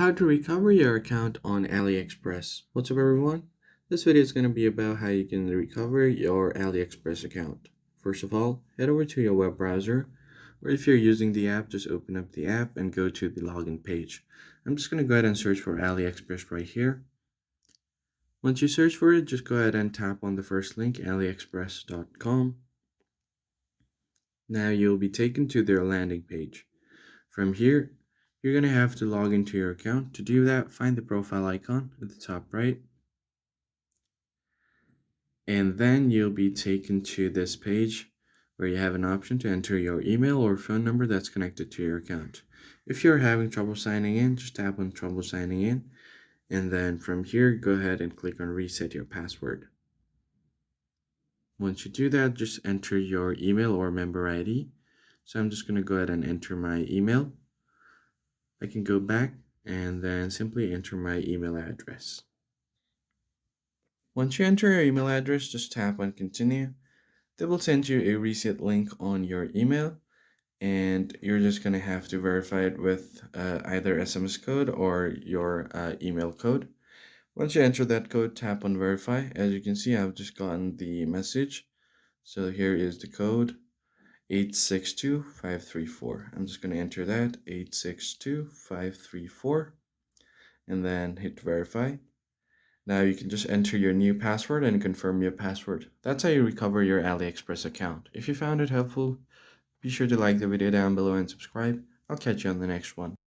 How to recover your account on AliExpress. What's up, everyone? This video is going to be about how you can recover your AliExpress account. First of all, head over to your web browser, or if you're using the app, just open up the app and go to the login page. I'm just going to go ahead and search for AliExpress right here. Once you search for it, just go ahead and tap on the first link, aliexpress.com. Now you'll be taken to their landing page. From here, you're going to have to log into your account. To do that, find the profile icon at the top right. And then you'll be taken to this page where you have an option to enter your email or phone number that's connected to your account. If you're having trouble signing in, just tap on trouble signing in. And then from here, go ahead and click on reset your password. Once you do that, just enter your email or member ID. So I'm just going to go ahead and enter my email. I can go back and then simply enter my email address. Once you enter your email address, just tap on continue. They will send you a reset link on your email, and you're just going to have to verify it with either SMS code or your email code. Once you enter that code, tap on verify. As you can see, I've just gotten the message. So here is the code, 862534. I'm just going to enter that, 862534, and then hit verify. Now you can just enter your new password and confirm your password. That's how you recover your AliExpress account. If you found it helpful, be sure to like the video down below and subscribe. I'll catch you on the next one.